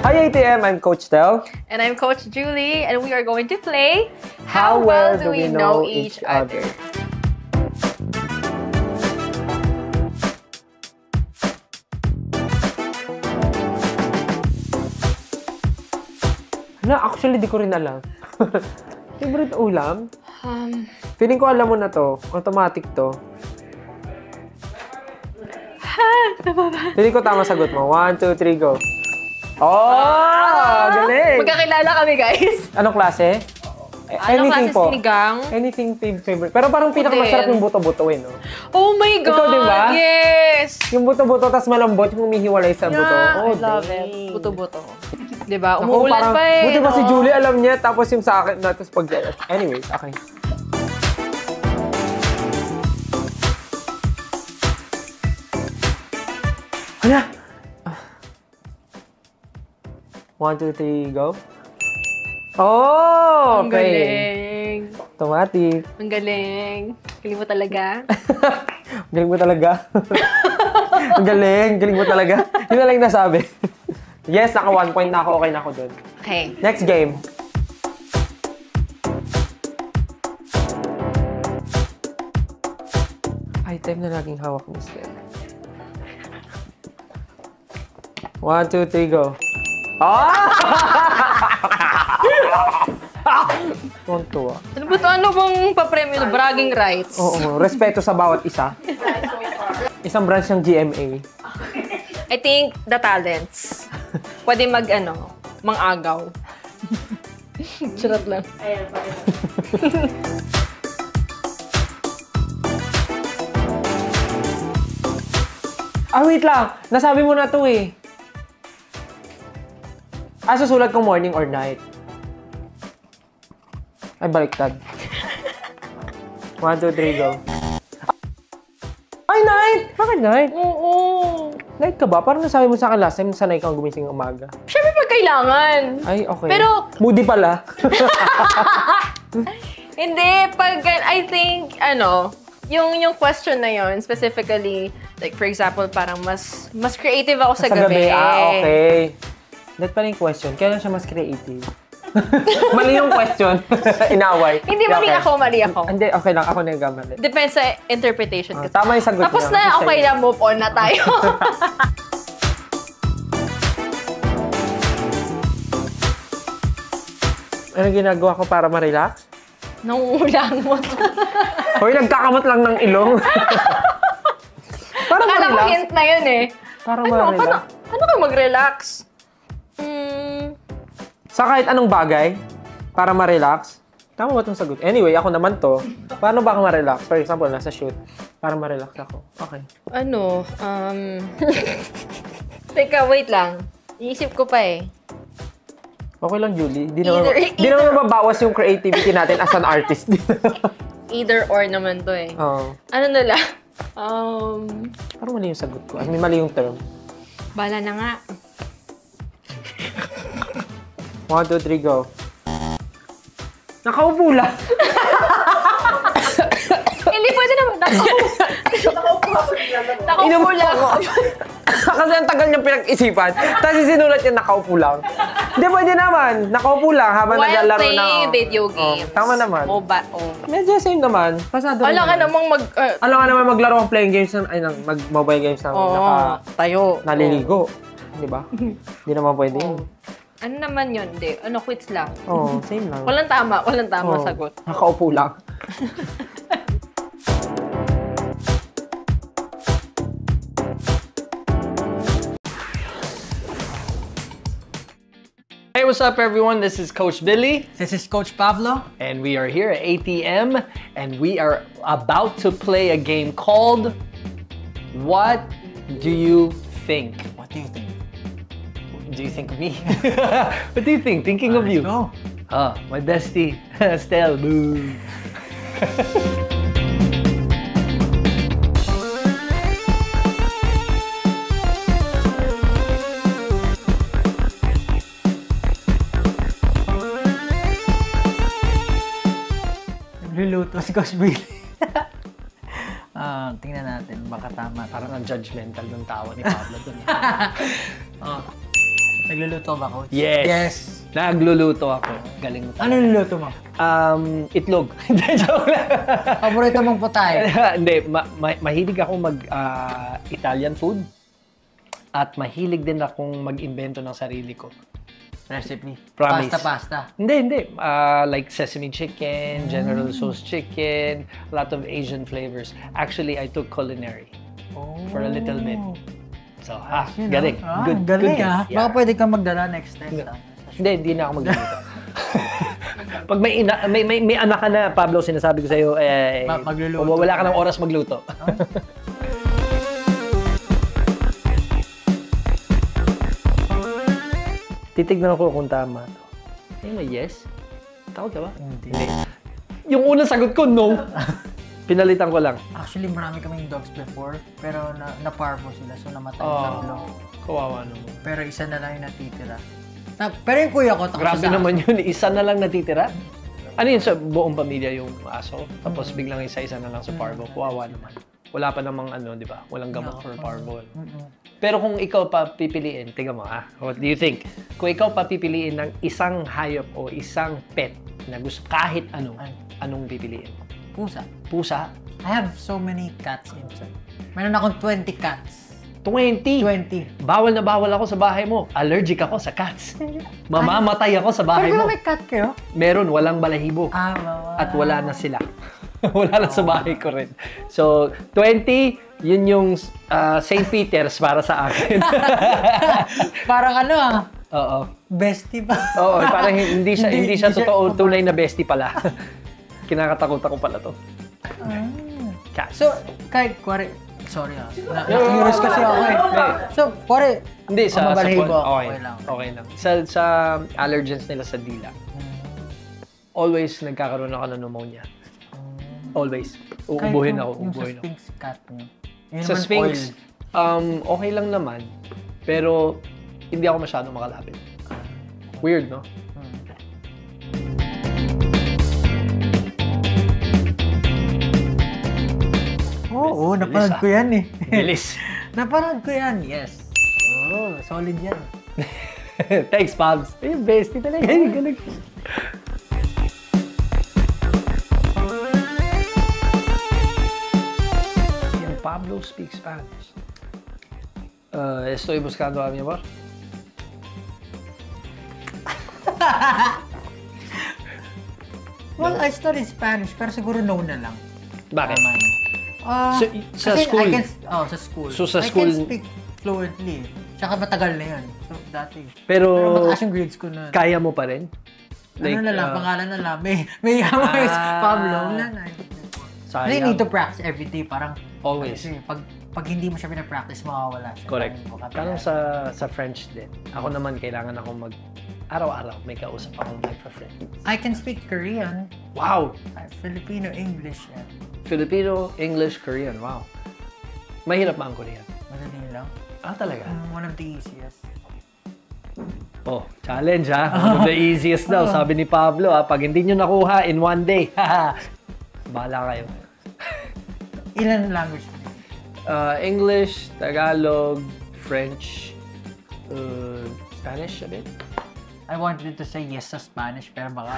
Hi ATM, I'm Coach Tel. And I'm Coach Julie, and we are going to play How well do we know each other? Actually, di ko rin alam. Favorite ulam? Feeling ko alam mo na to. Automatic to. Feeling ko tama sagot mo. 1, 2, 3, go. Oh! Galing! Magkakilala kami, guys. Anong klase? Anong klase sinigang? Anything favorite. Pero parang pinakamasarap yung buto-buto eh, no? Oh my God! Ikaw, diba? Yes! Yung buto-buto, tas malambot, yung umihiwalay sa buto. Oh, I love it. Buto-buto. Diba? Ako, Umuulan parang, pa eh. buti ba si Julie alam niya, tapos yung sa akin, tapos pag... Anyways, okay. Hala! 1, 2, 3, go. Oh! Ang galing. Automatic. Ang galing. Galing mo talaga. Galing mo talaga. Ang galing. Galing mo talaga. Yun na lang yung nasabi. Yes, naka 1 point na ako. Okay na ako dun. Okay. Next game. Item na laging hawak ni Steph. 1, 2, 3, go. Ah! Tuwa. Ano ba ito? Ano bang papremyo ito? Bragging rights. Oo, respeto sa bawat isa. Isang branch ng GMA. I think the talents. Pwede mang-agaw. Charot lang. Wait lang. Nasabi mo na to eh. Susulat kong morning or night. Ay, baliktad. 1, 2, 3, go. Ay, night! Bakit night? Oo. Night ka ba? Parang nasabi mo sa akin last time, sanay kang gumising ng umaga. Siyempre pag kailangan. Ay, okay. Pero... Moody pala. Hindi. I think, yung question na yon specifically, like for example, parang mas creative ako sa gabi. Okay. That pala yung question. Kailan siya mas creative? Mali yung question. Inaway. Hindi, mali ako. Hindi, okay lang. Ako na nagkamali. Depends sa interpretation. Tama yung sagot Tapos na, okay na, move on na tayo. Ano ginagawa ko para ma-relax? Nangungulang mo. Hoy, nagkakamot lang ng ilong. Para Akala ko ma-relax. hint na yun eh. Para ma-relax. Paano ka mag-relax? Sa kahit anong bagay, para ma-relax. Tama ba itong sagot? Anyway, ako naman to. Paano ba ako ma-relax? For example, nasa shoot. Para ma-relax ako. Okay. Teka, wait lang. Iisip ko pa eh. Okay lang, Julie. Di naman mababawas yung creativity natin as an artist. Either or naman to eh. Oo. Ano na lang? Parang mali yung sagot ko. May mali yung term. Bala na nga. 1, 2, 3, go. Nakaupo lang. Hindi pwede naman. Nakaupo lang. Kasi ang tagal niyang pinag-isipan. Tapos sinulat niya nakaupo lang. Hindi, pwede naman. Nakaupo lang habang naglalaro na. While playing video games. Tama naman. Oh. Medyo same naman. Pasado Alam ka namang Alam ka naman maglaro ng playing games mag-mobile games na tayo. naliligo. Di ba? Hindi naman pwede yun. Ano naman yun? Hindi. Quits lang. Oo, same lang. Walang tama sagot. Nakaupo lang. Hey, what's up everyone? This is Coach Billy. This is Coach Pablo. And we are here at ATM and we are about to play a game called What Do You Think? What do you think? Do you think of me? What do you think? Thinking of you. Let's go. My bestie, Stel. Boo. Luluto si Coach Billy. Tingnan natin, baka tama. Parang ang judgmental ng tawa ni Pablo dun. Nagluluto ba, Coach? Yes. Yes. Nagluluto ako. Galing mo. Ano niluluto mo? Itlog. Hindi, joke lang. Paborito mong putay? Hindi, mahilig ako Italian food. At mahilig din akong mag-invento ng sarili ko. Recipe? Promise. Pasta. Hindi. Like sesame chicken, General Tso's chicken, a lot of Asian flavors. Actually, I took culinary for a little bit. So, galing. Good galing guess. Baka pwede kang magdala next time. Hindi na ako magluluto. Pag may anak ka na, Pablo, sinasabi ko sa'yo, magluluto. wala ka ng oras magluto. Titignan ko kung tama to. Yes? Tawag ka ba? Hindi. Yung unang sagot ko, no. Pinalitan ko lang. Actually, marami kaming dogs before, pero na-parvo sila, so namatay yung tatlo. Kawawa naman. Pero isa na lang yung natitira. Pero yung kuya ko, takot Grabe siya sa naman yun. Isa na lang natitira? Ano yun, sa buong pamilya yung aso? Tapos biglang isa-isa na lang sa parvo. Kawawa naman. Wala pa namang di ba? Walang gamot for parvo. Pero kung ikaw pa pipiliin, tingnan mo what do you think? Kung ikaw pa pipiliin ng isang hayop o isang pet na gusto kahit anong pipiliin? Pusa. Pusa? I have so many cats inside. Meron akong 20 cats. 20? 20. Bawal na bawal ako sa bahay mo. Allergic ako sa cats. Mamamatay ako sa bahay Pero mo. may cat kayo? Meron, walang balahibo. At wala na sila. Wala na sa bahay ko rin. So, 20, yun yung St. Peter's para sa akin. Parang Oo. bestie ba? Oo, parang hindi siya totoo, tunay na bestie pala. Kinakatakot ako pala to. Cats. So, kahit kuwari, sorry na-curious kasi ako So, kuwari, Hindi, sa mabalahibo, okay lang. Okay lang. Sa allergens nila sa dila, always nagkakaroon ako ng pneumonia. Always. Uubuhin ako. Yung sa Sphinx cat niyo. Sa Sphinx, okay lang naman. Pero, hindi ako masyadong makalapit. Weird, no? Oo, napanood ko yan Bilis. Napanood ko yan, yes. Solid yan. Thanks, Pabs. Yung bestie talaga. Galing. Pablo speaks Spanish. Estoy buscando a mi amor. Well, I studied Spanish, pero siguro no na lang. Bakit? Sa kasi school? Sa school. So, sa I school- can speak fluently. Tsaka matagal na yun. So, dati. Pero, mataas yung grades ko na. kaya mo pa rin? Ano na lang, pangalan na lang. May yaman Pablo. Wala na. Sayang. You need to practice every day. Parang, Always. Kasi pag hindi mo siya pinapractice, mawawala siya. Correct. Parang Parang sa French din. Ako naman, kailangan akong araw-araw may kausap akong friend. I can speak Korean. Wow! Filipino, English. Yeah. Filipino, English, Korean. Wow. Mahirap ba ang Korean? Madali lang. Talaga? One of the easiest. Oh, challenge One of the easiest daw. Sabi ni Pablo pag hindi nyo nakuha in one day, bahala kayo. Ilan language mo? English, Tagalog, French, Spanish a bit. I wanted to say yes sa Spanish, pero baka